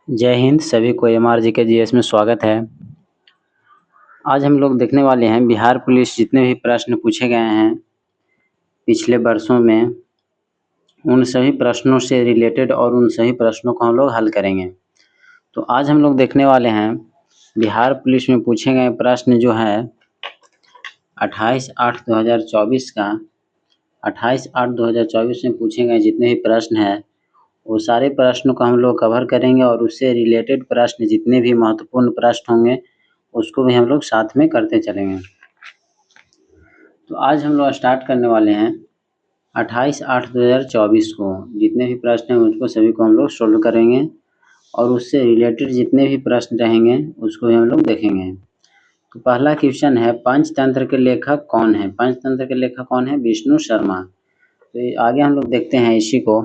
जय हिंद। सभी को MRG के GS में स्वागत है। आज हम लोग देखने वाले हैं बिहार पुलिस जितने भी प्रश्न पूछे गए हैं पिछले वर्षों में, उन सभी प्रश्नों से रिलेटेड और उन सभी प्रश्नों को हम लोग हल करेंगे। तो आज हम लोग देखने वाले हैं बिहार पुलिस में पूछे गए प्रश्न जो है 28/8/2024 का 28/8/2024 में पूछे गए जितने भी प्रश्न हैं वो सारे प्रश्नों को हम लोग कवर करेंगे और उससे रिलेटेड प्रश्न जितने भी महत्वपूर्ण प्रश्न होंगे उसको भी हम लोग साथ में करते चलेंगे। तो आज हम लोग स्टार्ट करने वाले हैं 28/8/2024 को। जितने भी प्रश्न हैं उसको सभी को हम लोग सोल्व करेंगे और उससे रिलेटेड जितने भी प्रश्न रहेंगे उसको भी हम लोग देखेंगे। तो पहला क्वेश्चन है, पंचतंत्र के लेखक कौन है? पंचतंत्र के लेखक कौन है? विष्णु शर्मा। तो आगे हम लोग देखते हैं इसी को।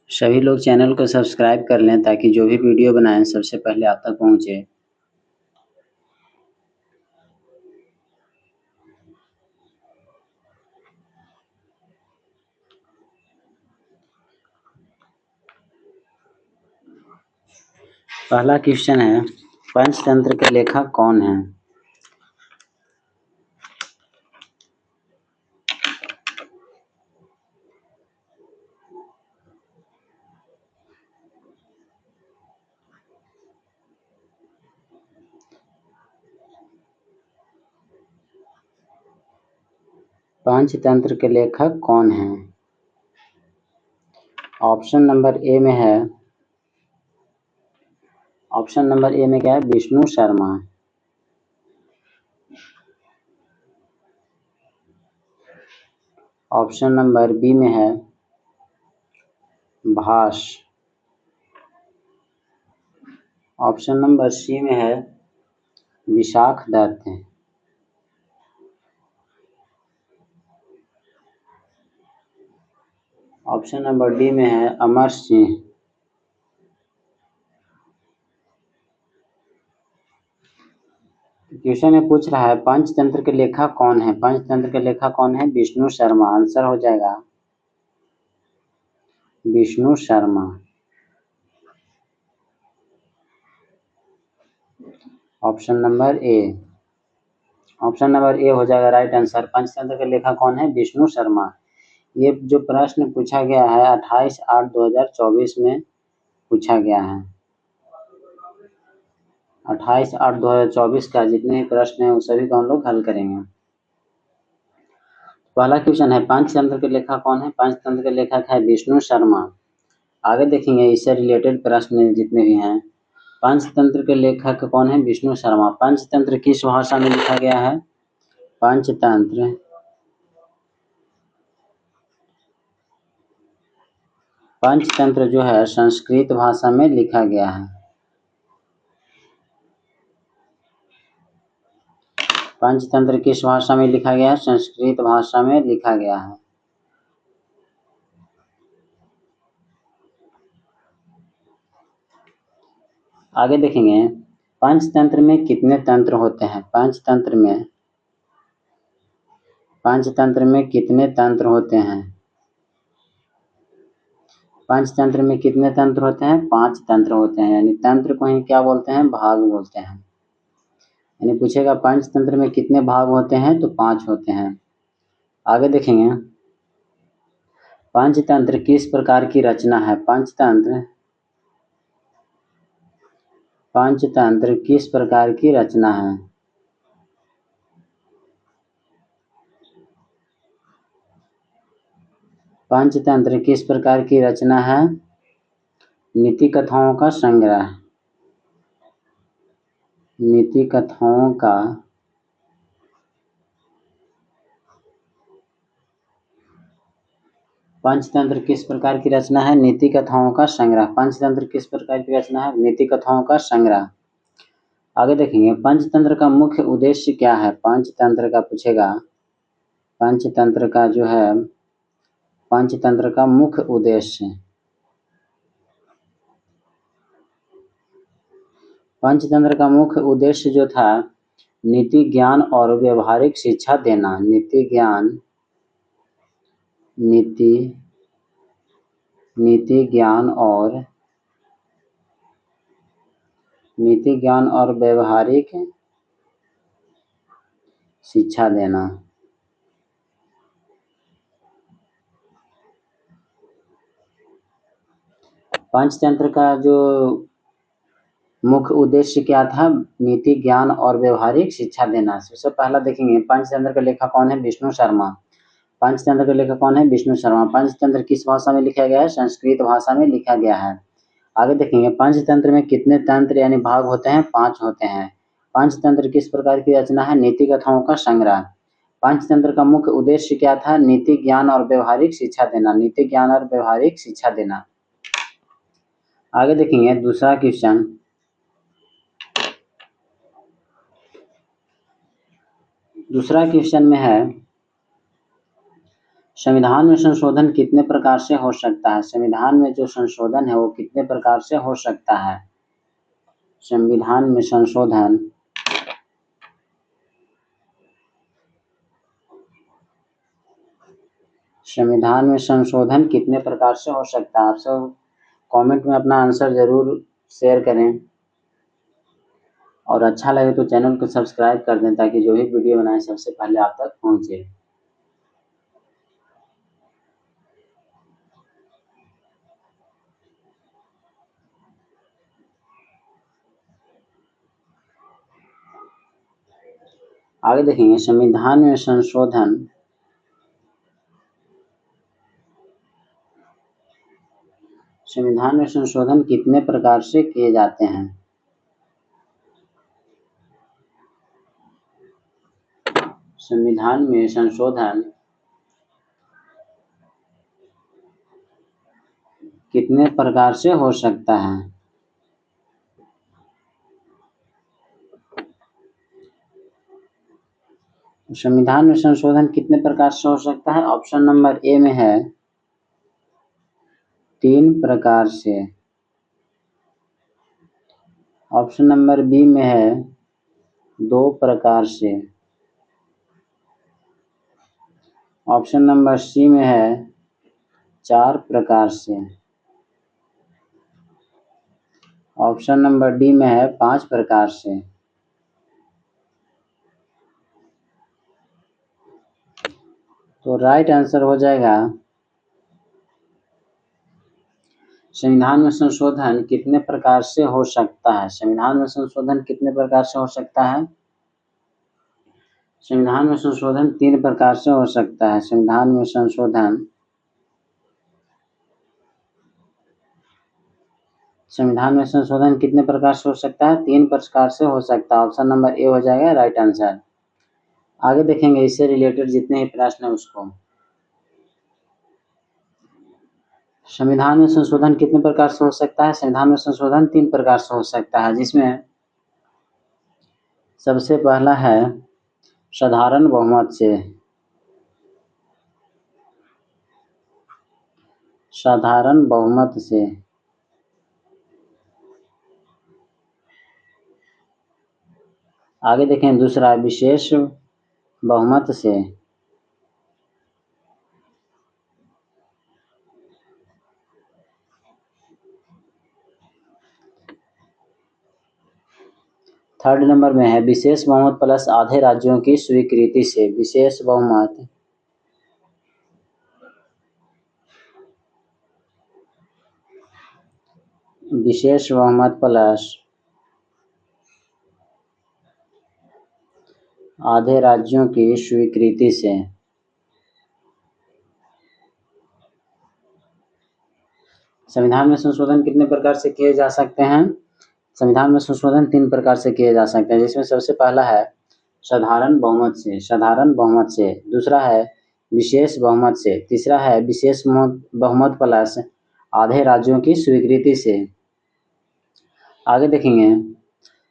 सभी लोग चैनल को सब्सक्राइब कर लें ताकि जो भी वीडियो बनाएं सबसे पहले आप तक पहुंचे। पहला क्वेश्चन है, पंचतंत्र के लेखक कौन है? पंचतंत्र के लेखक कौन है? ऑप्शन नंबर ए में है, ऑप्शन नंबर ए में क्या है? Vishnu Sharma. Option number B में है भास। ऑप्शन नंबर सी में है Vishakhadatta. Option number D में है अमर सिंह। क्वेश्चन में पूछ रहा है पंचतंत्र के लेखक कौन है? पंचतंत्र के लेखक कौन है? विष्णु शर्मा। आंसर हो जाएगा Vishnu Sharma. Option number A, option number A हो जाएगा राइट आंसर। पंचतंत्र के लेखक कौन है? विष्णु शर्मा। ये जो प्रश्न पूछा गया है 28/8/2024 में पूछा गया है। 28/8/2024 का जितने भी प्रश्न हैं उन सभी को हम लोग हल करेंगे। पहला क्वेश्चन है, पंचतंत्र के लेखक कौन है? पंचतंत्र के लेखक है विष्णु शर्मा। आगे देखेंगे इससे रिलेटेड प्रश्न जितने भी हैं। पंचतंत्र के लेखक कौन है? विष्णु शर्मा। पंचतंत्र किस भाषा में लिखा गया है? पंचतंत्र पंचतंत्र जो है संस्कृत भाषा में लिखा गया है। पंचतंत्र किस भाषा में लिखा गया है? संस्कृत भाषा में लिखा गया है। आगे देखेंगे पंचतंत्र में कितने तंत्र होते हैं? पंचतंत्र में कितने तंत्र होते हैं? पंचतंत्र में कितने तंत्र होते हैं? 5 तंत्र होते हैं। यानी तंत्र को ही क्या बोलते हैं? भाग बोलते हैं। यानी पूछेगा पंचतंत्र में कितने भाग होते हैं? तो 5 होते हैं। आगे देखेंगे पंचतंत्र किस प्रकार की रचना है? पंचतंत्र किस प्रकार की रचना है? पंचतंत्र किस प्रकार की रचना है? नीति कथाओं का संग्रह। नीति कथाओं का पंचतंत्र किस प्रकार की रचना है? नीति कथाओं का संग्रह। पंचतंत्र किस प्रकार की रचना है? नीति कथाओं का संग्रह। आगे देखेंगे पंचतंत्र का मुख्य उद्देश्य क्या है? पंचतंत्र का पूछेगा, पंचतंत्र का जो है पंचतंत्र का मुख्य उद्देश्य। पंचतंत्र का मुख्य उद्देश्य जो था नीति ज्ञान और व्यवहारिक शिक्षा देना। नीति ज्ञान और व्यवहारिक शिक्षा देना। पंचतंत्र का जो मुख्य उद्देश्य क्या था? नीति ज्ञान और व्यवहारिक शिक्षा देना। सबसे पहला देखेंगे पंचतंत्र का लेखक कौन है? विष्णु शर्मा। पंचतंत्र का लेखक कौन है? विष्णु शर्मा। पंचतंत्र किस भाषा में लिखा गया है? संस्कृत भाषा में लिखा गया है। आगे देखेंगे पंचतंत्र में कितने तंत्र यानी भाग होते हैं? 5 होते हैं। पंचतंत्र किस प्रकार की रचना है? नीति कथाओं का संग्रह। पंचतंत्र का मुख्य उद्देश्य क्या था? नीति ज्ञान और व्यवहारिक शिक्षा देना। नीति ज्ञान और व्यवहारिक शिक्षा देना। आगे देखेंगे दूसरा क्वेश्चन। दूसरा क्वेश्चन में है संविधान में संशोधन कितने प्रकार से हो सकता है? संविधान में जो संशोधन है वो कितने प्रकार से हो सकता है? संविधान में संशोधन कितने प्रकार से हो सकता है? आप सब कमेंट में अपना आंसर जरूर शेयर करें और अच्छा लगे तो चैनल को सब्सक्राइब कर दें ताकि जो भी वीडियो बनाए सबसे पहले आप तक पहुंचे। आगे देखेंगे संविधान में संशोधन कितने प्रकार से किए जाते हैं? संविधान में संशोधन कितने प्रकार से हो सकता है? संविधान में संशोधन कितने प्रकार से हो सकता है? ऑप्शन नंबर ए में है 3 प्रकार से। ऑप्शन नंबर बी में है 2 प्रकार से। ऑप्शन नंबर सी में है 4 प्रकार से। ऑप्शन नंबर डी में है 5 प्रकार से। तो राइट आंसर हो जाएगा संविधान में संशोधन कितने प्रकार से हो सकता है? संविधान में संशोधन कितने प्रकार से हो सकता है? संविधान में संशोधन 3 प्रकार से हो सकता है। संविधान में संशोधन कितने प्रकार से हो सकता है? 3 प्रकार से हो सकता है। ऑप्शन नंबर ए हो जाएगा राइट आंसर। आगे देखेंगे इससे रिलेटेड जितने ही प्रश्न है उसको। संविधान में संशोधन कितने प्रकार से हो सकता है? संविधान में संशोधन 3 प्रकार से हो सकता है, जिसमें सबसे पहला है साधारण बहुमत से। साधारण बहुमत से। आगे देखें दूसरा विशेष बहुमत से। थर्ड नंबर में है विशेष बहुमत प्लस आधे राज्यों की स्वीकृति से। विशेष बहुमत प्लस आधे राज्यों की स्वीकृति से। संविधान में संशोधन कितने प्रकार से किए जा सकते हैं? संविधान में संशोधन 3 प्रकार से किए जा सकते हैं, जिसमें सबसे पहला है साधारण बहुमत से। दूसरा है विशेष बहुमत से। तीसरा है विशेष बहुमत प्लस आधे राज्यों की स्वीकृति से। आगे देखेंगे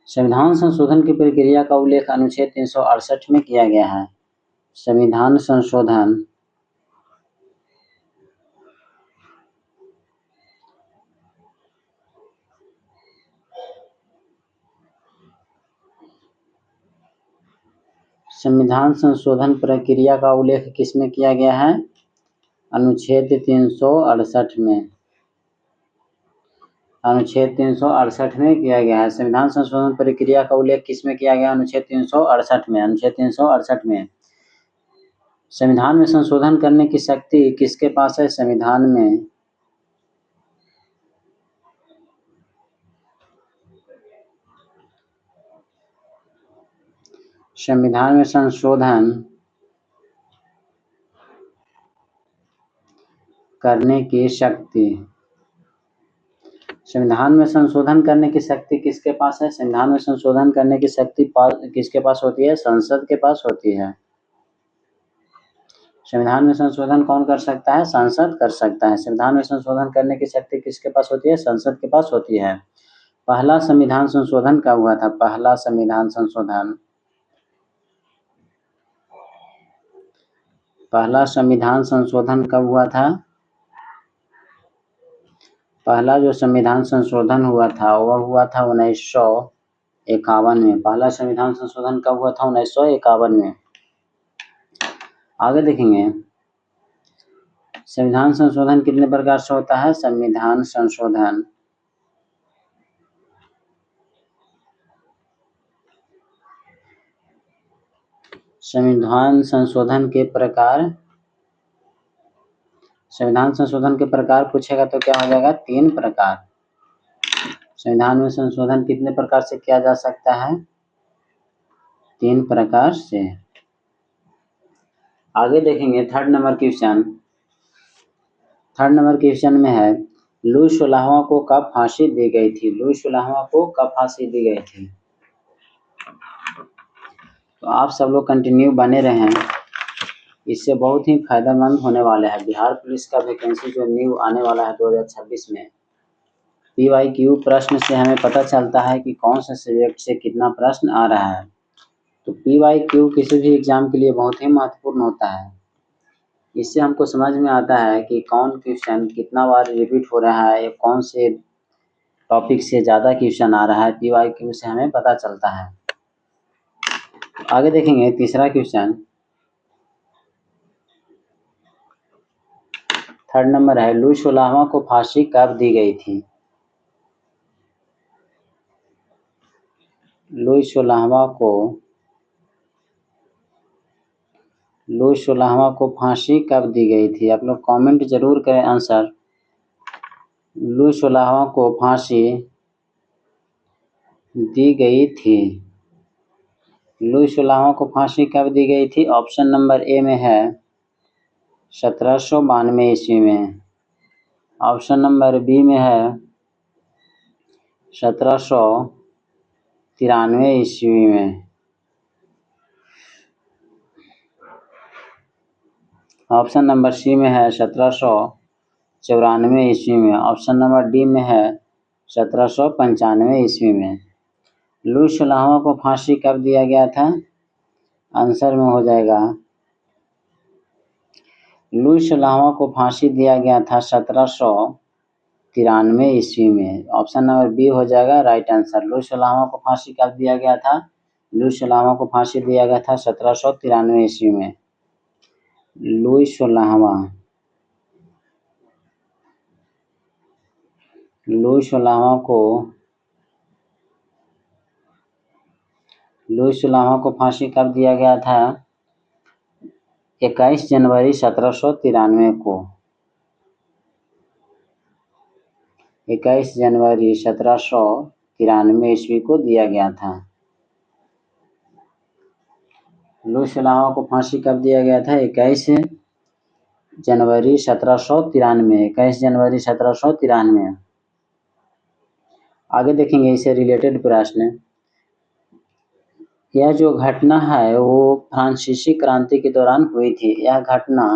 संविधान संशोधन की प्रक्रिया का उल्लेख अनुच्छेद 368 में किया गया है। संविधान संशोधन संविधान संशोधन प्रक्रिया का उल्लेख किसमें किया गया है? अनुच्छेद 368 में। अनुच्छेद 368 में किया गया है। संविधान संशोधन प्रक्रिया का उल्लेख किसमें किया गया? अनुच्छेद 368 में। अनुच्छेद 368 में। संविधान में संशोधन करने की शक्ति किसके पास है? संविधान में संशोधन करने की शक्ति, संविधान में संशोधन करने की शक्ति किसके पास है? संविधान में संशोधन करने की शक्ति किसके पास होती है? संसद के पास होती है। संविधान में संशोधन कौन कर सकता है? संसद कर सकता है। संविधान में संशोधन करने की शक्ति किसके पास होती है? संसद के पास होती है। पहला संविधान संशोधन कब हुआ था? पहला संविधान संशोधन, पहला संविधान संशोधन कब हुआ था? पहला जो संविधान संशोधन हुआ था वह हुआ था 1951 में। पहला संविधान संशोधन कब हुआ था? 1951 में। आगे देखेंगे, संविधान संशोधन कितने प्रकार से होता है? संविधान संशोधन के प्रकार, संविधान संशोधन के प्रकार पूछेगा तो क्या हो जाएगा? 3 प्रकार। संविधान में संशोधन कितने प्रकार से किया जा सकता है? 3 प्रकार से। आगे देखेंगे third number question. Third number question में है, लुई 16वां को कब फांसी दी गई थी? लुई 16वां को कब फांसी दी गई थी? तो आप सब लोग कंटिन्यू बने रहें, इससे बहुत ही फायदेमंद होने वाले हैं। बिहार पुलिस का वैकेंसी जो न्यू आने वाला है 2026 में, PYQ प्रश्न से हमें पता चलता है कि कौन से सब्जेक्ट से कितना प्रश्न आ रहा है। तो PYQ किसी भी एग्जाम के लिए बहुत ही महत्वपूर्ण होता है। इससे हमको समझ में आता है कि कौन क्वेश्चन कितना बार रिपीट हो रहा है, कौन से टॉपिक से ज़्यादा क्वेश्चन आ रहा है। PYQ से हमें पता चलता है। आगे देखेंगे तीसरा क्वेश्चन। थर्ड नंबर है, लुई 16वां को फांसी कब दी गई थी? लुई 16वां को फांसी कब दी गई थी? आप लोग कमेंट जरूर करें आंसर। लुई 16वां को फांसी दी गई थी। लुई 16वां को फांसी कब दी गई थी? ऑप्शन नंबर ए में है 1792 ईस्वी में। ऑप्शन नंबर बी में है 1793 ईस्वी में। ऑप्शन नंबर सी में है 1794 ईस्वी में। ऑप्शन नंबर डी में है 1795 ईस्वी में। लुई 16वां को फांसी कब दिया गया था? आंसर में हो जाएगा, लुई 16वां को फांसी दिया गया था 1793 ईस्वी में। ऑप्शन नंबर बी हो जाएगा राइट आंसर। लुई 16वां को फांसी कब दिया गया था? लुई 16वां को फांसी दिया गया था 1793 ईस्वी में। लुई 16वां को फांसी कब दिया गया था? 21 जनवरी 1793 को। 21 जनवरी 1793 ईस्वी को दिया गया था। लुई 16वां को फांसी कब दिया गया था? 21 जनवरी 1793। 21 जनवरी 1793। आगे देखेंगे इससे रिलेटेड प्रश्न। यह जो घटना है वो फ्रांसीसी क्रांति के दौरान हुई थी। यह घटना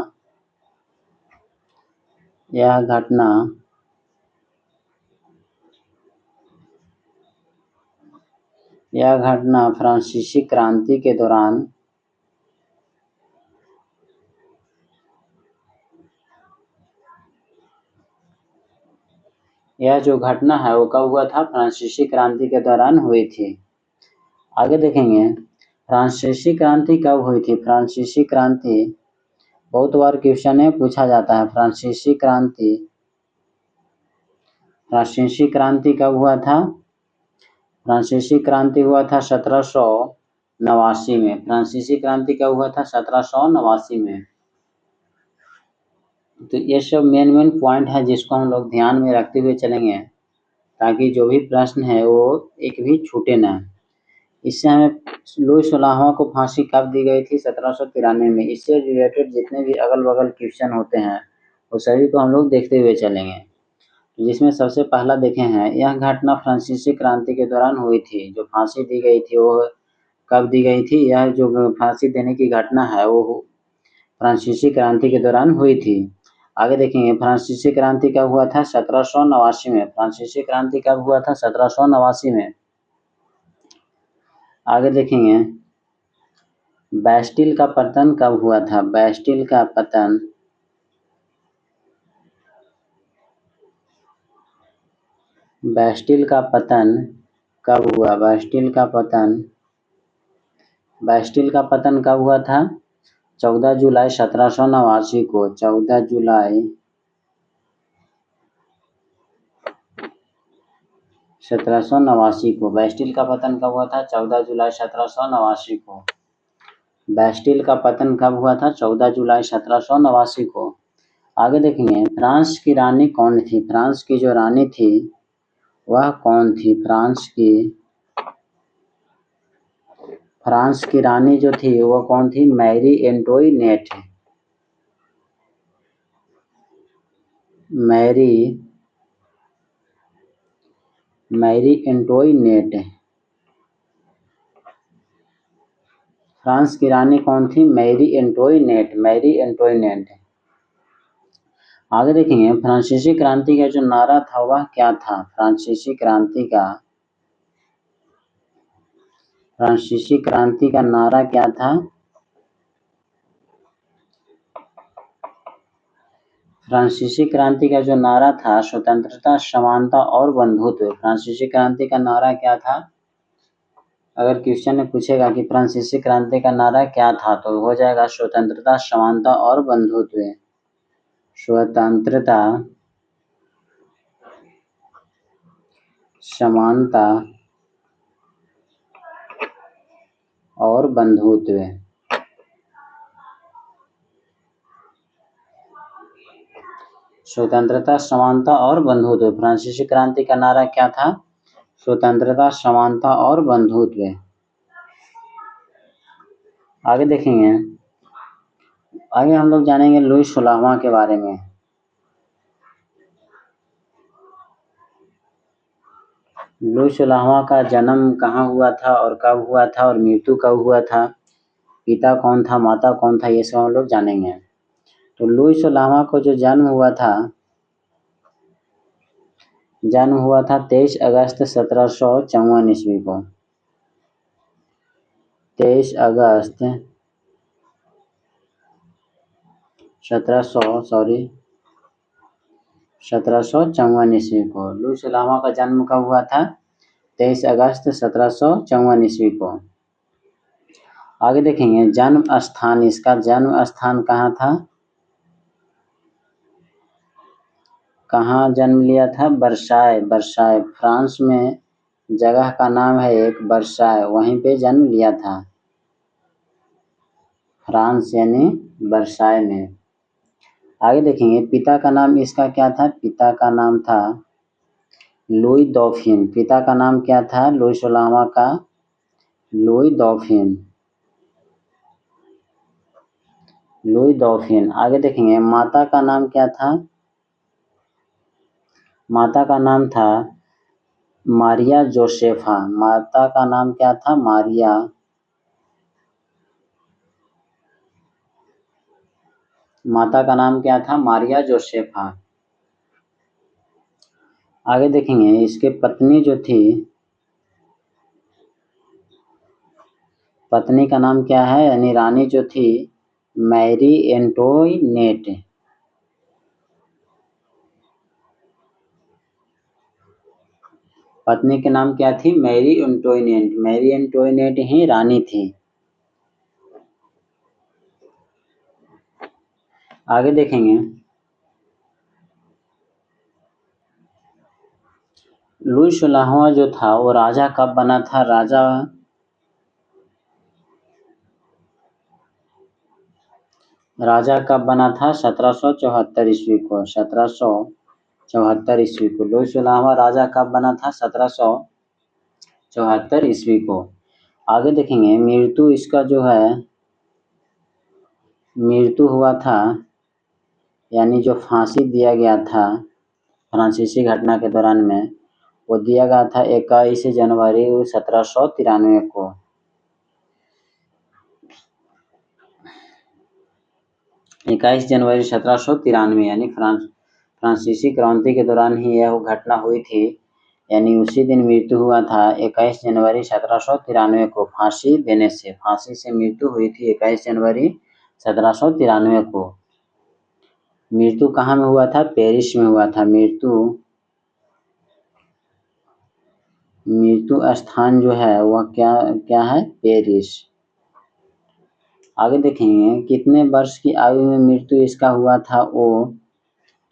फ्रांसीसी क्रांति के दौरान यह जो घटना है वो कब हुआ था? फ्रांसीसी क्रांति के दौरान हुई थी। आगे देखेंगे, फ्रांसीसी क्रांति कब हुई थी? फ्रांसीसी क्रांति बहुत बार क्वेश्चन में पूछा जाता है। फ्रांसीसी क्रांति कब हुआ था? फ्रांसीसी क्रांति हुआ था 1789 में। फ्रांसीसी क्रांति कब हुआ था? 1789 में। तो ये सब मेन पॉइंट है जिसको हम लोग ध्यान में रखते हुए चलेंगे, ताकि जो भी प्रश्न है वो एक भी छूटे ना। इससे हमें लुई सलाहवा को फांसी कब दी गई थी? 1793 में। इससे रिलेटेड जितने भी अगल बगल क्वेश्चन होते हैं वो सभी को हम लोग देखते हुए चलेंगे। जिसमें सबसे पहला देखे हैं, यह घटना फ्रांसीसी क्रांति के दौरान हुई थी। जो फांसी दी गई थी वो कब दी गई थी? यह जो फांसी देने की घटना है वो फ्रांसीसी क्रांति के दौरान हुई थी। आगे देखेंगे, फ्रांसीसी क्रांति कब हुआ था? 1789 में। फ्रांसीसी क्रांति कब हुआ था? 1789 में। आगे देखेंगे, बैस्टिल का पतन कब हुआ था? बैस्टिल का पतन कब हुआ? बैस्टिल का पतन कब हुआ था? 14 जुलाई 1789 को। 14 जुलाई 1789 को बैस्टिल का पतन कब हुआ था? 14 जुलाई 1789 को। बैस्टिल का पतन कब हुआ था? 14 जुलाई 1789 को। आगे देखेंगे, फ्रांस की रानी कौन थी? फ्रांस की जो रानी थी वह कौन थी? फ्रांस की रानी जो थी वह कौन थी? मैरी एंटोइनेट। मैरी एंटोइनेट। फ्रांस की रानी कौन थी? मैरी एंटोइनेट। आगे देखेंगे, फ्रांसीसी क्रांति का जो नारा था वह क्या था? फ्रांसीसी क्रांति का नारा क्या था? फ्रांसीसी क्रांति का जो नारा था, स्वतंत्रता, समानता और बंधुत्व। फ्रांसीसी क्रांति का नारा क्या था? अगर क्वेश्चन में पूछेगा कि फ्रांसीसी क्रांति का नारा क्या था, तो हो जाएगा स्वतंत्रता, समानता और बंधुत्व। स्वतंत्रता, समानता और बंधुत्व। स्वतंत्रता, समानता और बंधुत्व। फ्रांसीसी क्रांति का नारा क्या था? स्वतंत्रता, समानता और बंधुत्व। आगे देखेंगे, आगे हम लोग जानेंगे लुई सलाहवा के बारे में। लुई सलाहवा का जन्म कहाँ हुआ था और कब हुआ था और मृत्यु कब हुआ था? पिता कौन था, माता कौन था, ये सब हम लोग जानेंगे। तो लुई सलाहवा को जो जन्म हुआ था 23 अगस्त 1754 ईस्वी को। 23 अगस्त 1754 ईस्वी को। लुई सलाहवा का जन्म कब हुआ था? 23 अगस्त 1754 ईस्वी को। आगे देखेंगे, जन्म स्थान, इसका जन्म स्थान कहाँ था? कहाँ जन्म लिया था? वर्साय। फ्रांस में जगह का नाम है एक वर्साय, वहीं पे जन्म लिया था। फ्रांस यानी वर्साय में। आगे देखेंगे, पिता का नाम इसका क्या था? पिता का नाम था लुई डॉल्फिन। पिता का नाम क्या था लुई सलाहवा का? Louis dolphin. आगे देखेंगे, माता का नाम क्या था? माता का नाम था मारिया जोसेफा। माता का नाम क्या था? मारिया जोसेफा। आगे देखेंगे, इसके पत्नी जो थी, पत्नी का नाम क्या है, यानी रानी जो थी मैरी एंटोइनेट। पत्नी के नाम क्या थी? मैरी एंटोइनेट। मैरी एंटोइनेट ही रानी थी। आगे देखेंगे, लुई 16वां जो था वो राजा कब बना था? राजा कब बना था? 1774 ईस्वी को। 1774 ईस्वी को लुई 16वां राजा कब बना था? 1774 ईस्वी को। आगे देखेंगे, मृत्यु इसका जो है मृत्यु हुआ था, यानी जो फांसी दिया गया था फ्रांसीसी घटना के दौरान में, वो दिया गया था 21 जनवरी 1793 को। 21 जनवरी 1793, यानी फ्रांसीसी क्रांति के दौरान ही यह घटना हुई थी, यानी उसी दिन मृत्यु हुआ था 21 जनवरी 1793 को फांसी देने से। फांसी से मृत्यु हुई थी 21 जनवरी 1793 को। मृत्यु कहाँ में हुआ था? पेरिस में हुआ था। मृत्यु स्थान जो है वह क्या है? पेरिस। आगे देखेंगे, कितने वर्ष की आयु में मृत्यु इसका हुआ था?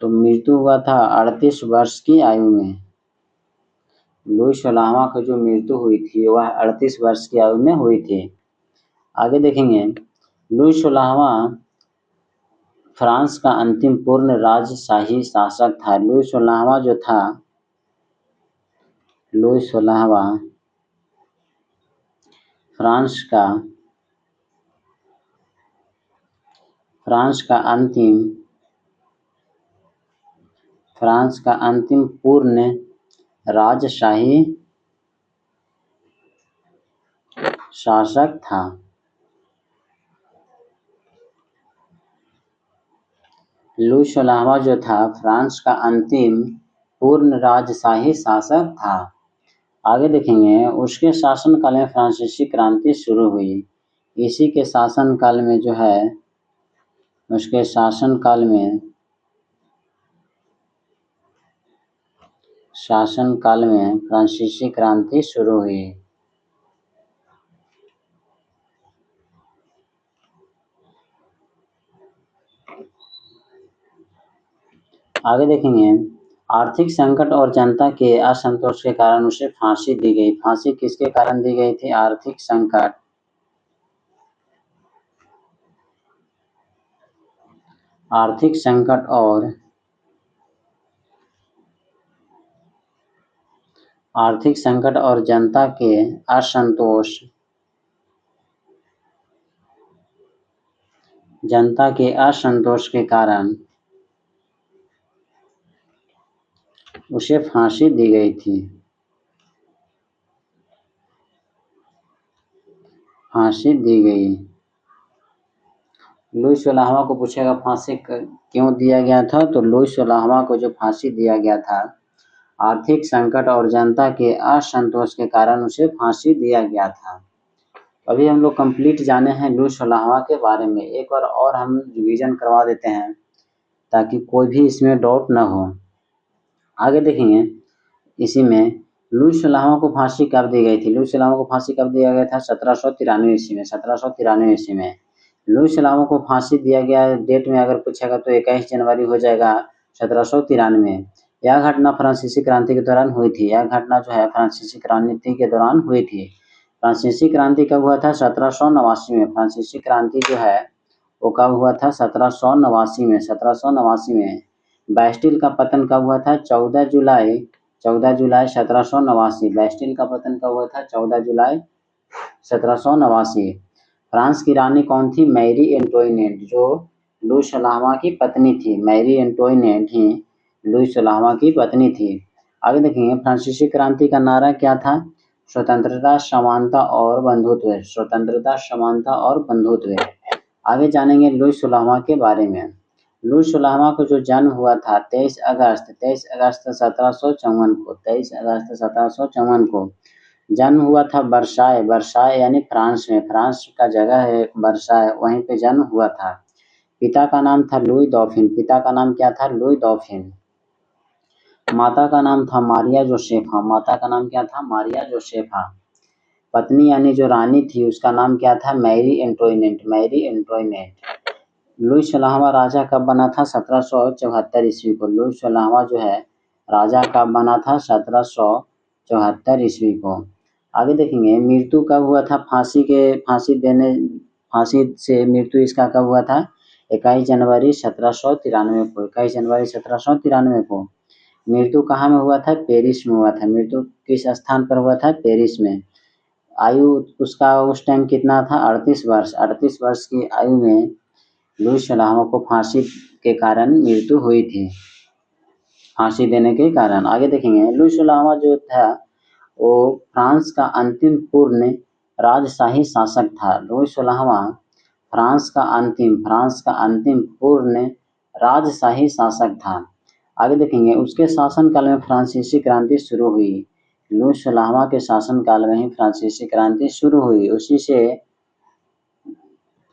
तो मृत्यु हुआ था 38 वर्ष की आयु में। लुई 16वां की जो मृत्यु हुई थी वह 38 वर्ष की आयु में हुई थी। आगे देखेंगे, लुई 16वां फ्रांस का अंतिम पूर्ण राजशाही शासक था। लुई 16वां जो था, लुई 16वां फ्रांस का अंतिम पूर्ण राजशाही शासक था। लुई 16वां जो था फ्रांस का अंतिम पूर्ण राजशाही शासक था। आगे देखेंगे, उसके शासनकाल में फ्रांसीसी क्रांति शुरू हुई। इसी के शासनकाल में जो है, उसके शासनकाल में फ्रांसीसी क्रांति शुरू हुई। आगे देखेंगे, आर्थिक संकट और जनता के असंतोष के कारण उसे फांसी दी गई। फांसी किसके कारण दी गई थी? आर्थिक संकट और जनता के असंतोष के कारण उसे फांसी दी गई थी। फांसी दी गई। लुई 16वां को पूछेगा फांसी क्यों दिया गया था? तो लुई 16वां को जो फांसी दिया गया था, आर्थिक संकट और जनता के असंतोष के कारण उसे फांसी दिया गया था। अभी हम लोग कंप्लीट जाने हैं लुई 16वां के बारे में। एक बार और हम रिवीजन करवा देते हैं ताकि कोई भी इसमें डाउट ना हो। आगे देखेंगे, इसी में लुई 16वां को फांसी कब दी गई थी? लुई 16वां को फांसी कब दिया गया था? 1793 ईस्वी में। 1793 ईस्वी में लुई 16वां को फांसी दिया गया। डेट में अगर पूछेगा तो 21 जनवरी हो जाएगा 1793। यह घटना फ्रांसीसी क्रांति के दौरान हुई थी। यह घटना जो है फ्रांसीसी क्रांति के दौरान हुई थी। फ्रांसीसी क्रांति कब हुआ था? 1789 में। फ्रांसीसी क्रांति जो है वो कब हुआ था? 1789 में। 1789 में। बैस्टिल का पतन कब हुआ था? 14 जुलाई 1789। बैस्टिल का पतन कब हुआ था? 14 जुलाई 1789। फ्रांस की रानी कौन थी? मैरी एंटोइनेट, जो लुई 16वां की पत्नी थी। मैरी एंटोइनेट ही लुई 16वां की पत्नी थी। आगे देखेंगे, फ्रांसीसी क्रांति का नारा क्या था? स्वतंत्रता, समानता और बंधुत्व। स्वतंत्रता, समानता और बंधुत्व। आगे जानेंगे लुई 16वां के बारे में। लुई 16वां को जो जन्म हुआ था 23 अगस्त 1754 को। 23 अगस्त 1754 को जन्म हुआ था वर्साय यानी फ्रांस में। फ्रांस का जगह है वर्साय, वहीं पे जन्म हुआ था। पिता का नाम था लुई डॉफिन। पिता का नाम क्या था? लुई डॉफिन। माता का नाम था मारिया जोसेफा। माता का नाम क्या था? मारिया जोसेफा। पत्नी यानी जो रानी थी उसका नाम क्या था? मैरी एंटोइनेट। मैरी एंटोइनेट। लुई 16वां राजा कब बना था? 1774 ईस्वी को। लुई 16वां जो है राजा कब बना था? 1774 ईस्वी को। आगे देखेंगे मृत्यु कब हुआ था? फांसी से मृत्यु इसका कब हुआ था? 21 जनवरी 1793 को। 21 जनवरी 1793 को। मृत्यु कहाँ में हुआ था? पेरिस में हुआ था। मृत्यु किस स्थान पर हुआ था? पेरिस में। आयु उसका उस टाइम कितना था? 38 वर्ष। 38 वर्ष की आयु में लुई 16वां को फांसी के कारण मृत्यु हुई थी, फांसी देने के कारण। आगे देखेंगे लुई 16वां जो था वो फ्रांस का अंतिम पूर्ण राजशाही शासक था। लुई 16वां फ्रांस का अंतिम पूर्ण राजशाही शासक था। आगे देखेंगे उसके शासनकाल में फ्रांसीसी क्रांति शुरू हुई। लुई 16वां के शासनकाल में ही फ्रांसीसी क्रांति शुरू हुई। उसी से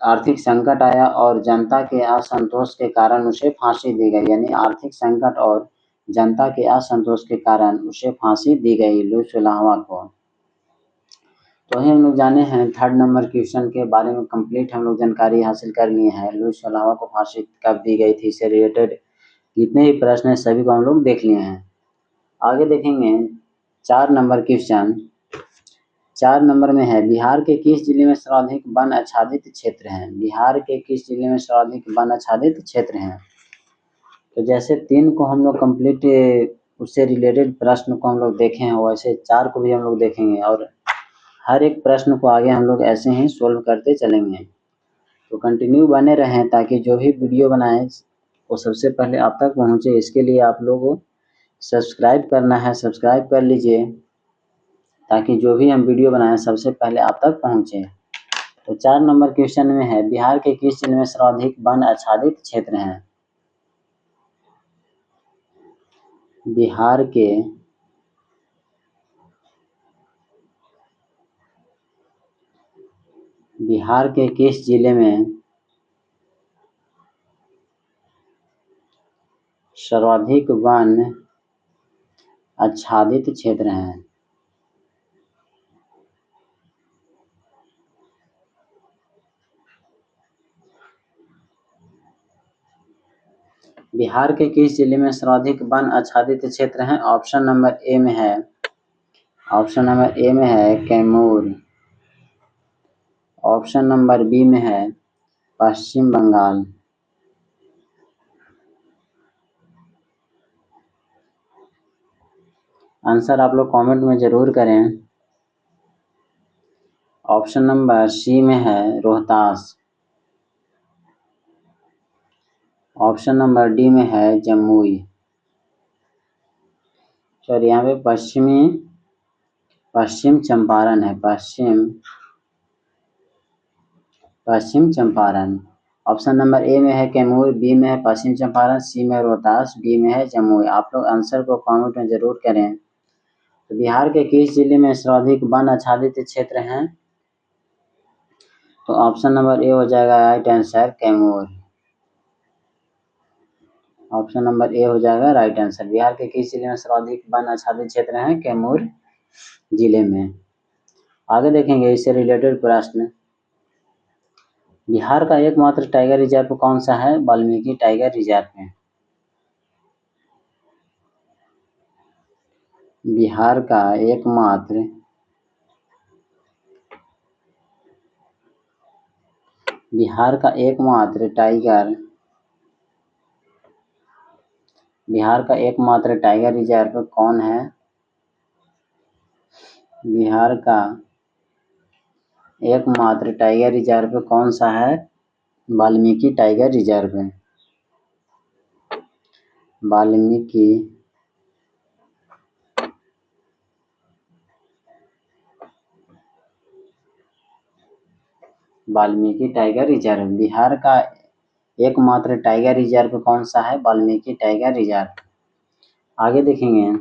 आर्थिक संकट आया और जनता के असंतोष के कारण उसे फांसी दी गई। यानी आर्थिक संकट और जनता के असंतोष के कारण उसे फांसी दी गई लुई 16वां को। तो हम लोग जाने हैं थर्ड नंबर क्वेश्चन के बारे में कंप्लीट हम लोग जानकारी हासिल कर लिए हैं। लुई 16वां को फांसी कब दी गई थी, इससे रिलेटेड जितने भी प्रश्न है सभी को हम लोग देख लिए हैं। आगे देखेंगे 4 नंबर क्वेश्चन। 4 नंबर में है बिहार के किस जिले में सर्वाधिक वन आच्छादित क्षेत्र हैं? बिहार के किस जिले में सर्वाधिक वन आच्छादित क्षेत्र हैं? तो जैसे 3 को हम लोग कंप्लीट उससे रिलेटेड प्रश्न को हम लोग देखे हैं वैसे 4 को भी हम लोग देखेंगे और हर एक प्रश्न को आगे हम लोग ऐसे ही सोल्व करते चलेंगे। तो कंटिन्यू बने रहें ताकि जो भी वीडियो बनाए वो सबसे पहले आप तक पहुँचे। इसके लिए आप लोगों को सब्सक्राइब करना है, सब्सक्राइब कर लीजिए ताकि जो भी हम वीडियो बनाएं सबसे पहले आप तक पहुँचे। तो 4 नंबर क्वेश्चन में है बिहार के किस जिले में सर्वाधिक वन आच्छादित क्षेत्र हैं? बिहार के किस जिले में सर्वाधिक वन आच्छादित क्षेत्र हैं? बिहार के किस जिले में सर्वाधिक वन आच्छादित क्षेत्र हैं? ऑप्शन नंबर ए में है कैमूर। ऑप्शन नंबर बी में है पश्चिम बंगाल। आंसर आप लोग कमेंट में जरूर करें। ऑप्शन नंबर सी में है रोहतास। ऑप्शन नंबर डी में है जमुई। सॉरी यहाँ पे पश्चिम चंपारण है, पश्चिम चंपारण। ऑप्शन नंबर ए में है कैमूर, बी में है पश्चिम चंपारण, सी में रोहतास, डी में है जमुई। आप लोग आंसर को कमेंट में जरूर करें। तो बिहार के किस जिले में सर्वाधिक वन आच्छादित क्षेत्र हैं? तो ऑप्शन नंबर ए हो जाएगा right answer Kaimur. Option number A हो जाएगा राइट आंसर। बिहार के किस जिले में सर्वाधिक वन आच्छादित क्षेत्र हैं? कैमूर जिले में। आगे देखेंगे इससे रिलेटेड प्रश्न। बिहार का एकमात्र टाइगर रिजर्व कौन सा है? वाल्मीकि टाइगर रिजर्व है। बिहार का एकमात्र टाइगर रिजर्व कौन है? बिहार का एकमात्र टाइगर रिजर्व कौन सा है? वाल्मीकि टाइगर रिजर्व है। Valmiki tiger reserve. बिहार का एकमात्र टाइगर रिजर्व कौन सा है? Valmiki tiger reserve. आगे देखेंगे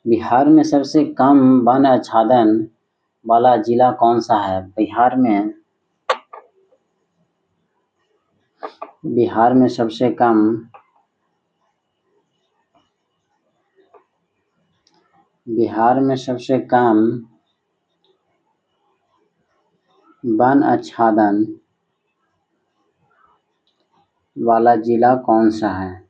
बिहार में सबसे कम वन आच्छादन वाला जिला कौन सा है? बिहार में सबसे कम वन आच्छादन वाला जिला कौन सा है?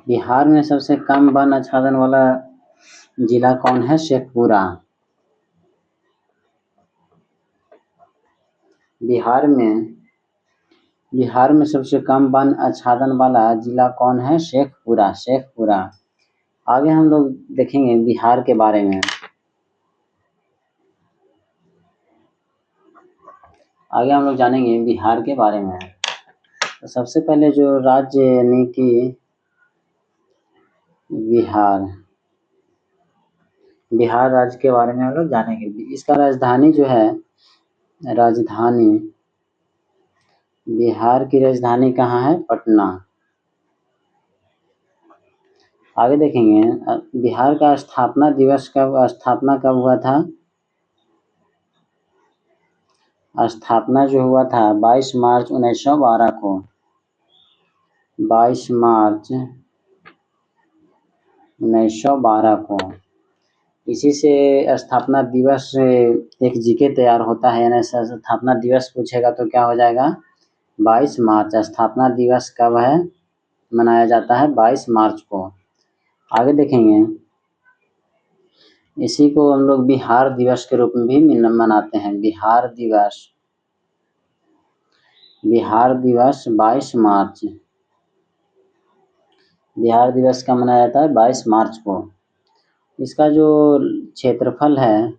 बिहार में सबसे कम वन आच्छादन वाला जिला कौन है? शेखपुरा। बिहार में सबसे कम वन आच्छादन वाला जिला कौन है? शेखपुरा। शेखपुरा। आगे हम लोग देखेंगे बिहार के बारे में। आगे हम लोग जानेंगे बिहार के बारे में। तो सबसे पहले जो राज्य यानी कि बिहार राज्य के बारे में हम लोग जानेंगे। इसका राजधानी जो है, बिहार की राजधानी कहाँ है? पटना। आगे देखेंगे बिहार का स्थापना कब हुआ था? स्थापना जो हुआ था 22 मार्च 1912 को। 22 मार्च 1912 को। इसी से स्थापना दिवस एक जीके तैयार होता है, यानी स्थापना दिवस पूछेगा तो क्या हो जाएगा? 22 मार्च। स्थापना दिवस कब है? मनाया जाता है 22 मार्च को। आगे देखेंगे इसी को हम लोग बिहार दिवस के रूप में भी मनाते हैं। बिहार दिवस 22 मार्च। बिहार दिवस का मनाया जाता है 22 मार्च को। इसका जो क्षेत्रफल है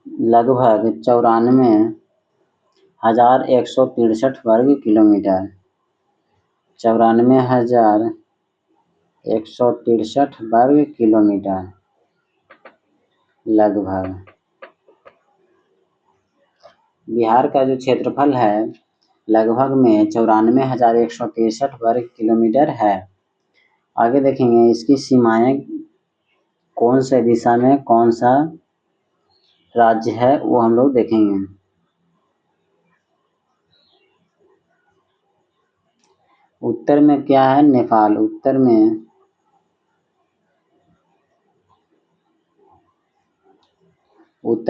लगभग 94,163 वर्ग किलोमीटर। 94,163 वर्ग किलोमीटर लगभग। बिहार का जो क्षेत्रफल है लगभग में 94,163 वर्ग किलोमीटर है। आगे देखेंगे इसकी सीमाएं कौन से दिशा में कौन सा राज्य है वो हम लोग देखेंगे। उत्तर में क्या है? नेपाल। उत्तर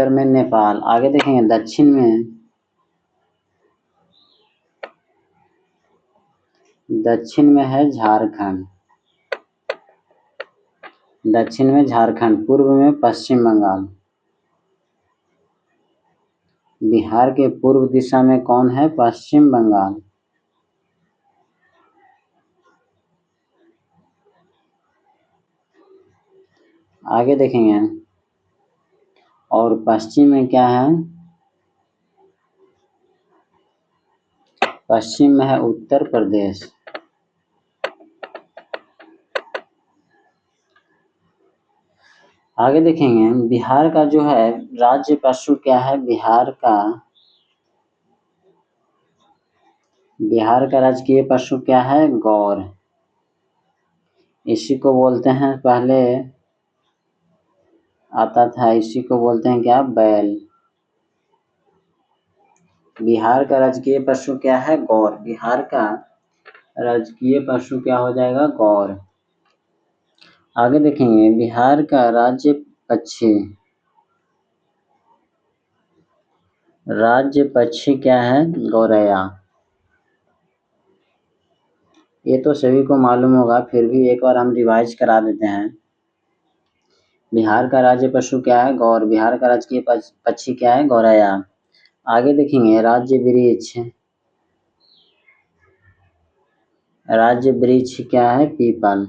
में नेपाल। आगे देखेंगे दक्षिण में है झारखंड। दक्षिण में झारखंड। पूर्व में पश्चिम बंगाल। बिहार के पूर्व दिशा में कौन है? पश्चिम बंगाल। आगे देखेंगे और पश्चिम में क्या है? पश्चिम में है उत्तर प्रदेश। आगे देखेंगे बिहार का जो है राज्य पशु क्या है? बिहार का राजकीय पशु क्या है? गौर। इसी को बोलते हैं, पहले आता था, इसी को बोलते हैं क्या? बैल। बिहार का राजकीय पशु क्या है? गौर। बिहार का राजकीय पशु क्या हो जाएगा? गौर। आगे देखेंगे बिहार का राज्य पक्षी क्या है? गौरैया। ये तो सभी को मालूम होगा, फिर भी एक बार हम रिवाइज करा देते हैं। बिहार का राज्य पशु क्या है? गौर। बिहार का राजकीय पक्षी क्या है? गौरैया। आगे देखेंगे राज्य वृक्ष क्या है? पीपल।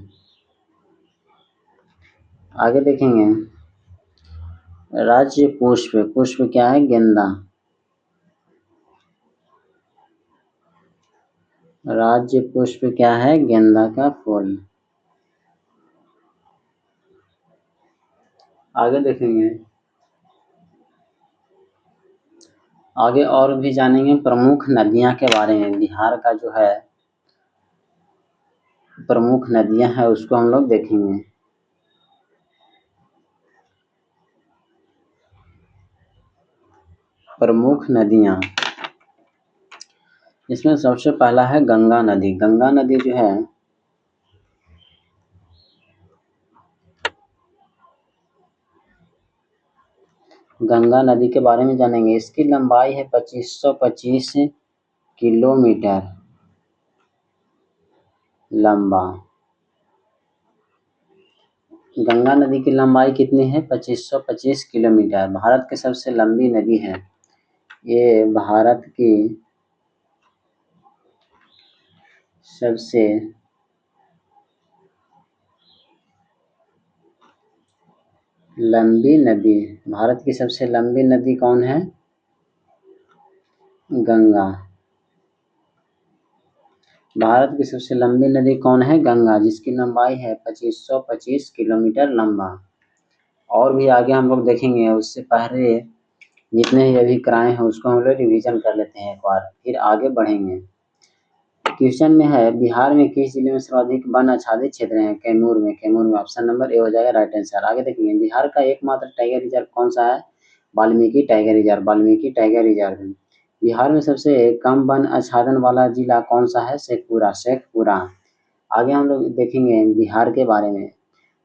आगे देखेंगे राज्य पुष्प क्या है? गेंदा। राज्य पुष्प क्या है? गेंदा का फूल। आगे देखेंगे, आगे और भी जानेंगे प्रमुख नदियां के बारे में। बिहार का जो है प्रमुख नदियां हैं उसको हम लोग देखेंगे। प्रमुख नदियां, इसमें सबसे पहला है गंगा नदी। गंगा नदी जो है गंगा नदी के बारे में जानेंगे। इसकी लंबाई है 2525 किलोमीटर लंबा। गंगा नदी की लंबाई कितनी है? 2525 किलोमीटर। भारत की सबसे लंबी नदी है। ये भारत की सबसे लंबी नदी, भारत की सबसे लंबी नदी कौन है? गंगा। भारत की सबसे लंबी नदी कौन है? गंगा, जिसकी लंबाई है 2525 किलोमीटर लंबा। और भी आगे हम लोग देखेंगे, उससे पहले जितने भी अभी कराए हैं उसको हम लोग रिवीजन कर लेते हैं एक बार, फिर आगे बढ़ेंगे। क्वेश्चन में है, बिहार में किस जिले में सर्वाधिक वन आच्छादित क्षेत्र हैं? कैमूर में। कैमूर में ऑप्शन नंबर ए हो जाएगा राइट आंसर। आगे देखेंगे, बिहार का एकमात्र टाइगर रिजर्व कौन सा है? Valmiki tiger reserve. Valmiki tiger reserve. Bihar में सबसे कम वन आच्छादन वाला जिला कौन सा है? शेखपुरा। शेखपुरा। आगे हम लोग देखेंगे बिहार के बारे में।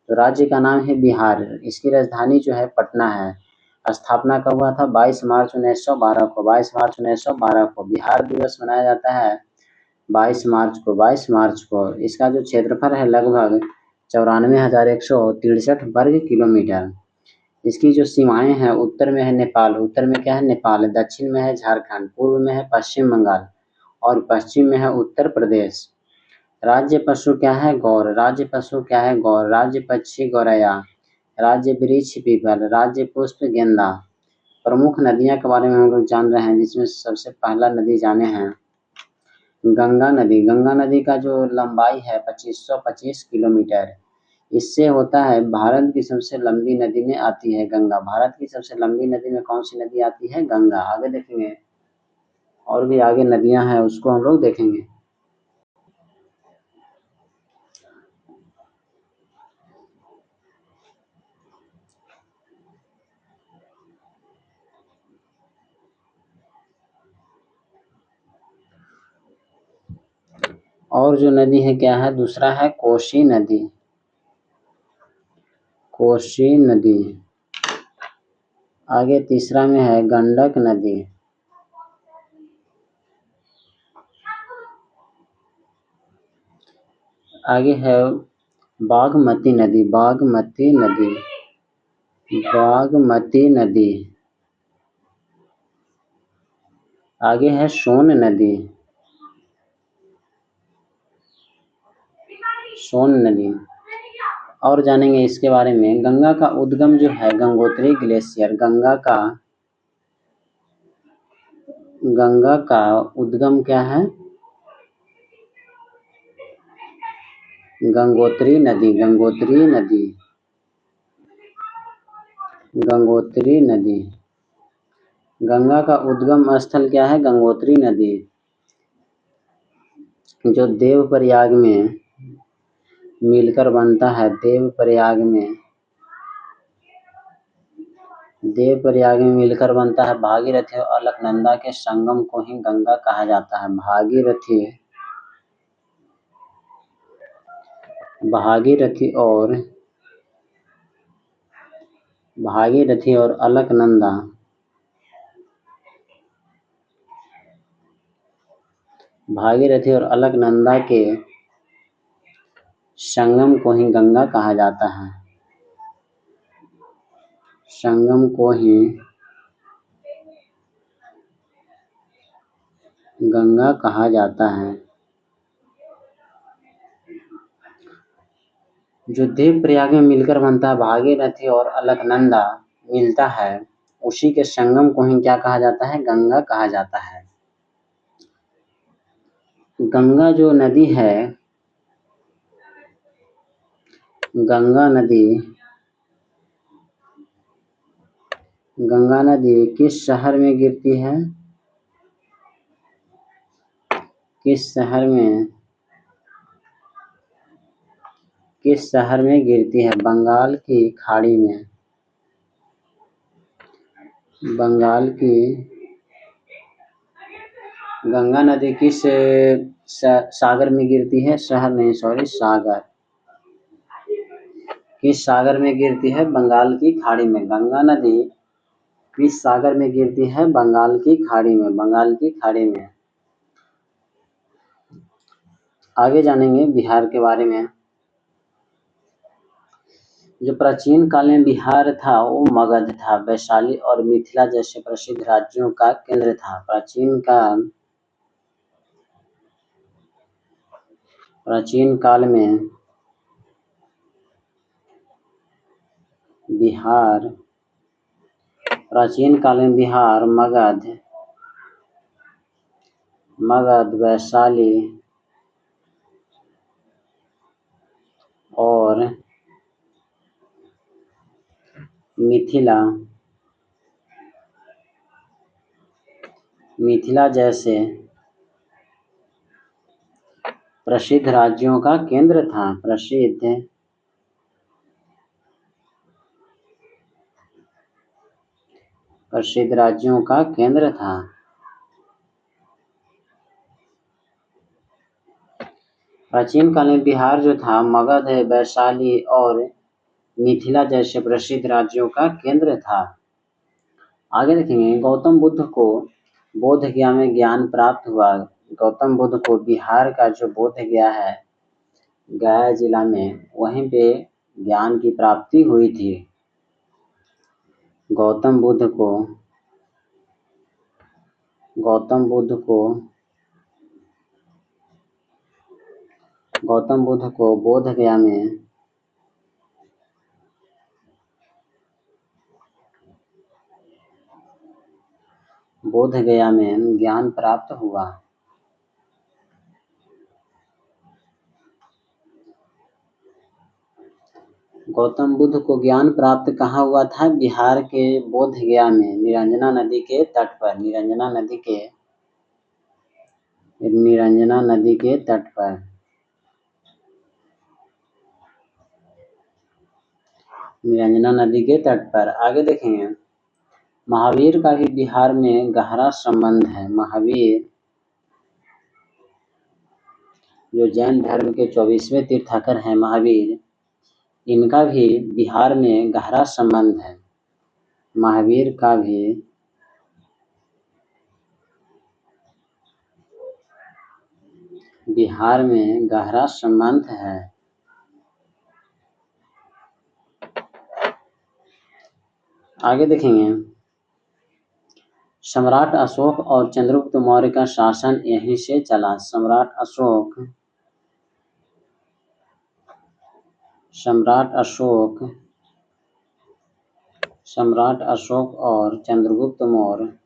तो राज्य का नाम है बिहार, इसकी राजधानी जो है पटना है। स्थापना कब हुआ था? 22 मार्च 1912 को। 22 मार्च 1912 को बिहार दिवस मनाया जाता है 22 मार्च को। 22 मार्च को। इसका जो क्षेत्रफल है लगभग 94,163 वर्ग किलोमीटर। इसकी जो सीमाएं हैं, उत्तर में है नेपाल। उत्तर में क्या है? नेपाल। दक्षिण में है झारखंड। पूर्व में है पश्चिम बंगाल और पश्चिम में है उत्तर प्रदेश। राज्य पशु क्या है? गौर। राज्य पशु क्या है? गौर। राज्य पक्षी गौरैया। राज्य वृक्ष पीपल। राज्य पुष्प गेंदा। प्रमुख नदियां के बारे में हम लोग जान रहे हैं, जिसमें सबसे पहला नदी जाने हैं गंगा नदी। गंगा नदी का जो लंबाई है 2525 किलोमीटर। इससे होता है भारत की सबसे लंबी नदी में आती है गंगा। भारत की सबसे लंबी नदी में कौन सी नदी आती है? गंगा। आगे देखेंगे, और भी आगे नदियां हैं उसको हम लोग देखेंगे। और जो नदी है क्या है? दूसरा है कोसी नदी। कोसी नदी। आगे तीसरा में है गंडक नदी। आगे है बागमती नदी। बागमती नदी। बागमती नदी। आगे है सोन नदी। सोन नदी। और जानेंगे इसके बारे में। गंगा का उद्गम जो है गंगोत्री ग्लेशियर। गंगा का उद्गम क्या है? गंगोत्री नदी। गंगोत्री नदी। गंगोत्री नदी। गंगा का उद्गम स्थल क्या है? गंगोत्री नदी, जो देवप्रयाग में मिलकर बनता है। देवप्रयाग में मिलकर बनता है। भागीरथी और अलकनंदा के संगम को ही गंगा कहा जाता है। भागीरथी और अलकनंदा के संगम को ही गंगा कहा जाता है। संगम को ही गंगा कहा जाता है। जो देवप्रयाग में मिलकर बनता है, भागीरथी और अलकनंदा मिलता है, उसी के संगम को ही क्या कहा जाता है? गंगा कहा जाता है। गंगा जो नदी है, गंगा नदी किस शहर में गिरती है? किस शहर में गिरती है? बंगाल की खाड़ी में। गंगा नदी किस सागर में गिरती है? शहर नहीं, सॉरी, सागर। किस सागर में गिरती है? बंगाल की खाड़ी में। गंगा नदी किस सागर में गिरती है? बंगाल की खाड़ी में, बंगाल की खाड़ी में। आगे जानेंगे बिहार के बारे में। जो प्राचीन काल में बिहार था वो मगध था, वैशाली और मिथिला जैसे प्रसिद्ध राज्यों का केंद्र था। प्राचीन काल में बिहार मगध, वैशाली और मिथिला जैसे प्रसिद्ध राज्यों का केंद्र था। प्रसिद्ध राज्यों का केंद्र था। प्राचीन काल में बिहार जो था मगध, वैशाली और मिथिला जैसे प्रसिद्ध राज्यों का केंद्र था। आगे देखेंगे गौतम बुद्ध को बोध गया में ज्ञान प्राप्त हुआ। गौतम बुद्ध को बिहार का जो बोध गया है, गया जिला में, वहीं पे ज्ञान की प्राप्ति हुई थी। गौतम बुद्ध को बोध गया में ज्ञान प्राप्त हुआ। गौतम बुद्ध को ज्ञान प्राप्त कहाँ हुआ था? बिहार के बोध गया में, निरंजना नदी के तट पर। निरंजना नदी के तट पर। आगे देखेंगे महावीर का भी बिहार में गहरा संबंध है। महावीर जो जैन धर्म के 24वें तीर्थंकर हैं, महावीर, इनका भी बिहार में गहरा संबंध है। महावीर का भी बिहार में गहरा संबंध है। आगे देखेंगे सम्राट अशोक और चंद्रगुप्त मौर्य का शासन यहीं से चला। सम्राट अशोक और चंद्रगुप्त मौर्य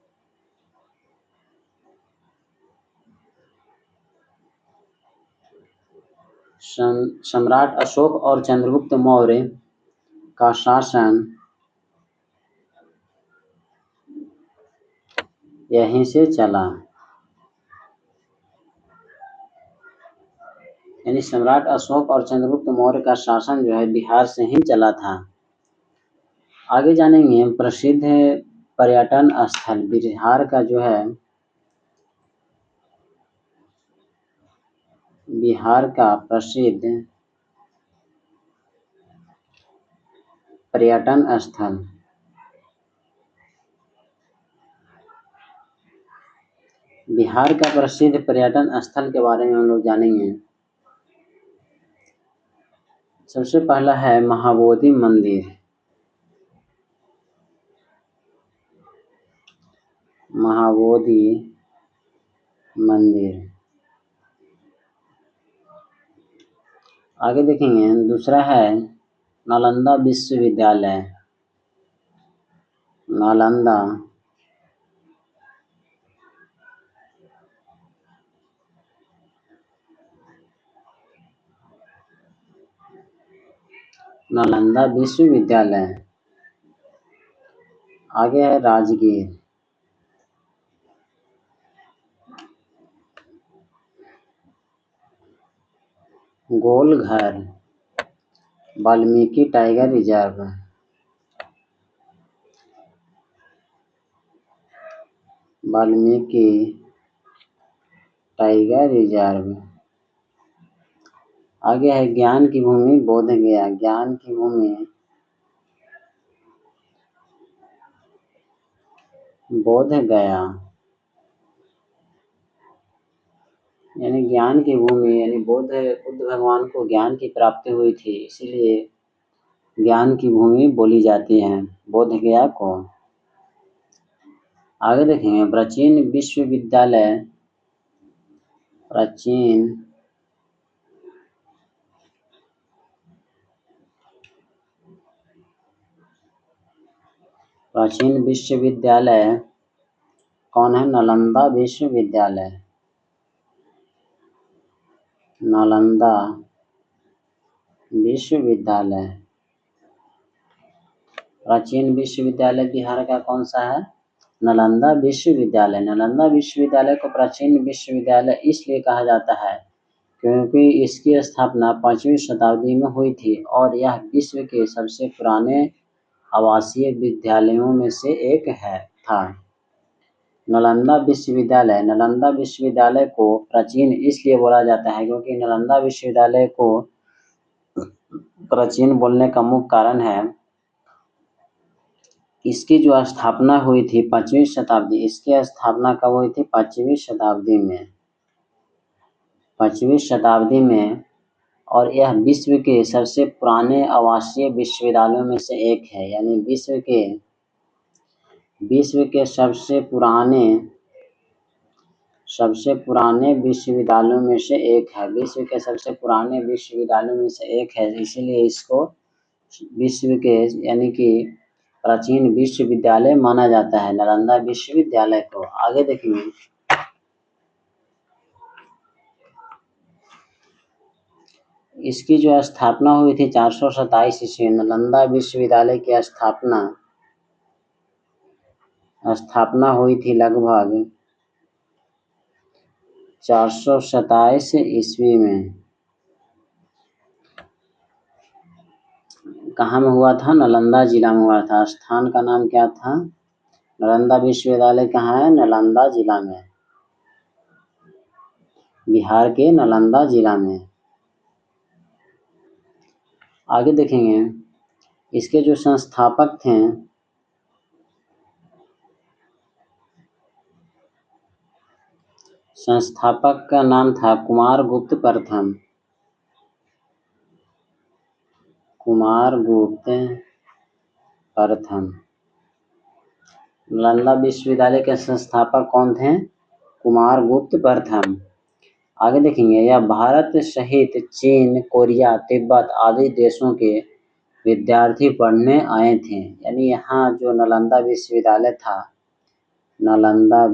सम्राट अशोक और चंद्रगुप्त मौर्य का शासन यहीं से चला। यानी सम्राट अशोक और चंद्रगुप्त मौर्य का शासन जो है बिहार से ही चला था। आगे जानेंगे प्रसिद्ध पर्यटन स्थल। बिहार का जो है बिहार का प्रसिद्ध पर्यटन स्थल। बिहार का प्रसिद्ध पर्यटन स्थल के बारे में हम लोग जानेंगे। सबसे पहला है महाबोधि मंदिर। महाबोधि मंदिर। आगे देखेंगे दूसरा है नालंदा विश्वविद्यालय। नालंदा विश्वविद्यालय। आगे है Rajgir. Golghar. Valmiki tiger reserve. Valmiki tiger reserve. आगे है ज्ञान की भूमि बोध गया। ज्ञान की भूमि बोध गया, यानी ज्ञान की भूमि, यानी बुद्ध भगवान को ज्ञान की प्राप्ति हुई थी, इसीलिए ज्ञान की भूमि बोली जाती है बोध गया को। आगे देखेंगे प्राचीन विश्वविद्यालय, प्राचीन विश्वविद्यालय कौन है? नालंदा विश्वविद्यालय, नालंदा विश्वविद्यालय। प्राचीन विश्वविद्यालय बिहार का कौन सा है? नालंदा विश्वविद्यालय। नालंदा विश्वविद्यालय को प्राचीन विश्वविद्यालय इसलिए कहा जाता है क्योंकि इसकी स्थापना 5वीं शताब्दी में हुई थी और यह विश्व के सबसे पुराने आवासीय विद्यालयों में से एक था। नालंदा विश्वविद्यालय को प्राचीन इसलिए बोला जाता है क्योंकि नालंदा विश्वविद्यालय को प्राचीन बोलने का मुख्य कारण है इसकी जो स्थापना हुई थी 5वीं शताब्दी, इसकी स्थापना कब हुई थी? 5वीं शताब्दी में, 5वीं शताब्दी में, और यह विश्व के सबसे पुराने आवासीय विश्वविद्यालयों में से एक है, यानी विश्व के सबसे पुराने विश्वविद्यालयों में से एक है, विश्व के सबसे पुराने विश्वविद्यालयों में से एक है, इसीलिए इसको विश्व के यानी कि प्राचीन विश्वविद्यालय माना जाता है, नालंदा विश्वविद्यालय को। आगे देखेंगे इसकी जो स्थापना हुई थी 427 ईस्वी, नालंदा विश्वविद्यालय की स्थापना हुई थी लगभग 427 ईस्वी में। कहाँ में हुआ था? नालंदा जिला में हुआ था। स्थान का नाम क्या था? नालंदा विश्वविद्यालय कहाँ है? नालंदा जिला में, बिहार के नालंदा जिला में। आगे देखेंगे इसके जो संस्थापक थे, संस्थापक का नाम था कुमारगुप्त प्रथम, कुमारगुप्त प्रथम। नालंदा विश्वविद्यालय के संस्थापक कौन थे? कुमारगुप्त प्रथम। आगे देखेंगे यह भारत सहित चीन, कोरिया, तिब्बत आदि देशों के विद्यार्थी पढ़ने आए थे, यानी यहाँ जो नालंदा विश्वविद्यालय था, नालंदा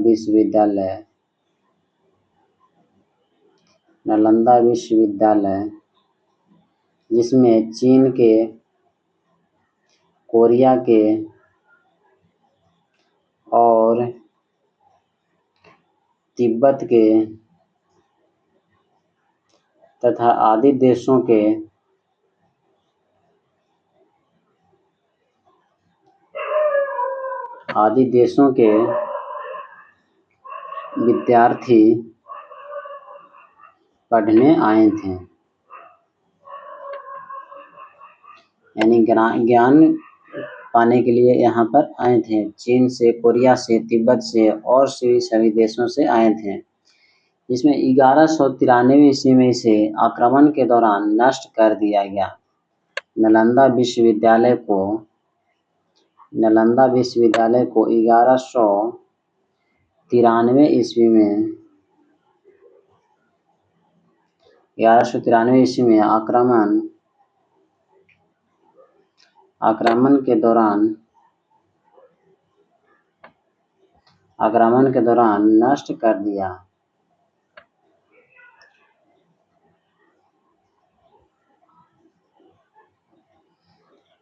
विश्वविद्यालय जिसमें चीन के, कोरिया के और तिब्बत के तथा आदि देशों के विद्यार्थी पढ़ने आए थे, यानी ज्ञान पाने के लिए यहाँ पर आए थे। चीन से, कोरिया से, तिब्बत से और सभी देशों से आए थे। जिसमें 1193 ईस्वी में इसे आक्रमण के दौरान नष्ट कर दिया गया। नालंदा विश्वविद्यालय को 1193 ईस्वी में आक्रमण के दौरान नष्ट कर दिया।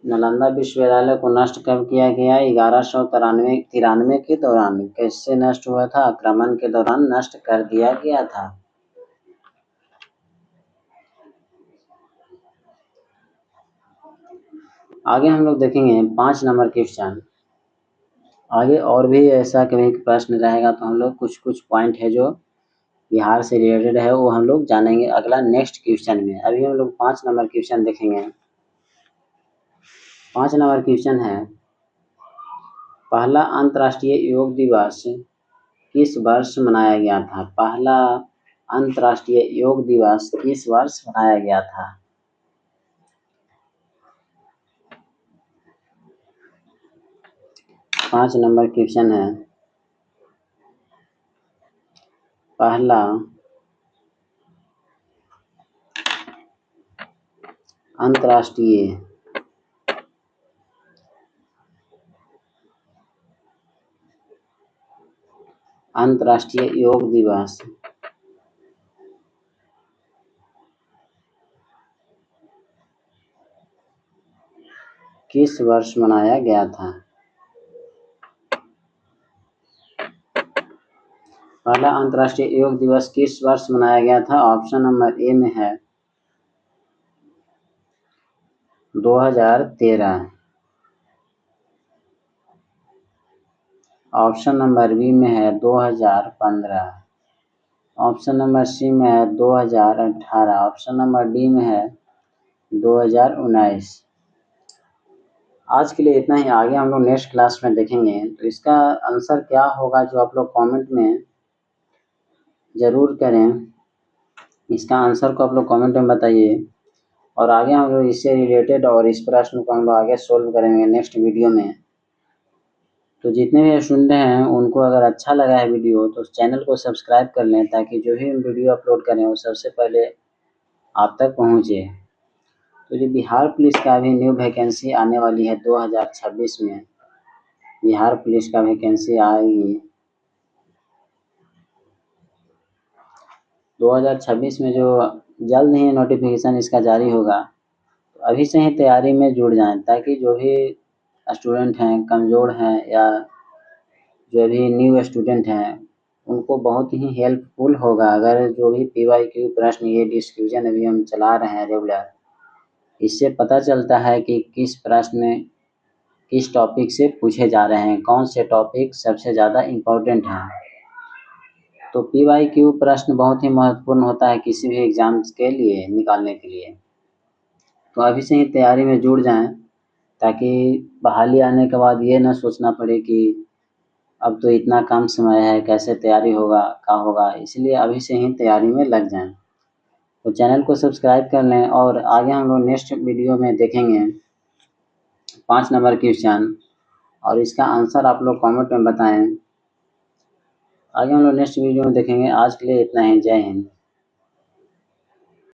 नालंदा विश्वविद्यालय को नष्ट कब किया गया? 1193 के दौरान। कैसे नष्ट हुआ था? आक्रमण के दौरान नष्ट कर दिया गया था। आगे हम लोग देखेंगे 5 नंबर क्वेश्चन। आगे और भी ऐसा कभी प्रश्न रहेगा तो हम लोग कुछ पॉइंट है जो बिहार से रिलेटेड है वो हम लोग जानेंगे अगला नेक्स्ट क्वेश्चन में। अभी हम लोग 5 नंबर क्वेश्चन देखेंगे। 5 नंबर क्वेश्चन है, पहला अंतर्राष्ट्रीय योग दिवस किस वर्ष मनाया गया था? पहला अंतर्राष्ट्रीय योग दिवस किस वर्ष मनाया गया था? पाँच नंबर क्वेश्चन है। पहला अंतर्राष्ट्रीय योग दिवस किस वर्ष मनाया गया था? पहला अंतर्राष्ट्रीय योग दिवस किस वर्ष मनाया गया था? ऑप्शन नंबर ए में है 2013, ऑप्शन नंबर बी में है 2015, ऑप्शन नंबर सी में है 2018, ऑप्शन नंबर डी में है 2019। आज के लिए इतना ही। आगे हम लोग नेक्स्ट क्लास में देखेंगे तो इसका आंसर क्या होगा जो आप लोग कमेंट में ज़रूर करें। इसका आंसर को आप लोग कमेंट में बताइए और आगे हम लोग इससे रिलेटेड और इस प्रश्न को हम लोग आगे सोल्व करेंगे नेक्स्ट वीडियो में। तो जितने भी स्टूडेंट हैं उनको अगर अच्छा लगा है वीडियो तो चैनल को सब्सक्राइब कर लें ताकि जो भी हम वीडियो अपलोड करें वो सबसे पहले आप तक पहुँचे। तो जो बिहार पुलिस का भी न्यू वैकेंसी आने वाली है 2026 में, बिहार पुलिस का वैकेंसी आएगी 2026 में, जो जल्द ही नोटिफिकेशन इसका जारी होगा। तो अभी से ही तैयारी में जुड़ जाएं ताकि जो भी स्टूडेंट हैं, कमज़ोर हैं या जो भी न्यू स्टूडेंट हैं उनको बहुत ही हेल्पफुल होगा अगर जो भी PYQ प्रश्न ये डिस्कशन अभी हम चला रहे हैं रेगुलर, इससे पता चलता है कि किस प्रश्न किस टॉपिक से पूछे जा रहे हैं, कौन से टॉपिक सबसे ज़्यादा इम्पोर्टेंट हैं। तो PYQ प्रश्न बहुत ही महत्वपूर्ण होता है किसी भी एग्ज़ाम्स के लिए निकालने के लिए। तो अभी से ही तैयारी में जुड़ जाएं ताकि बहाली आने के बाद ये ना सोचना पड़े कि अब तो इतना कम समय है, कैसे तैयारी होगा, क्या होगा। इसलिए अभी से ही तैयारी में लग जाएं। तो चैनल को सब्सक्राइब कर लें और आगे हम लोग नेक्स्ट वीडियो में देखेंगे 5 नंबर क्वेश्चन और इसका आंसर आप लोग कमेंट में बताएं। आगे हम लोग नेक्स्ट वीडियो में देखेंगे। आज के लिए इतना ही। जय हिंद।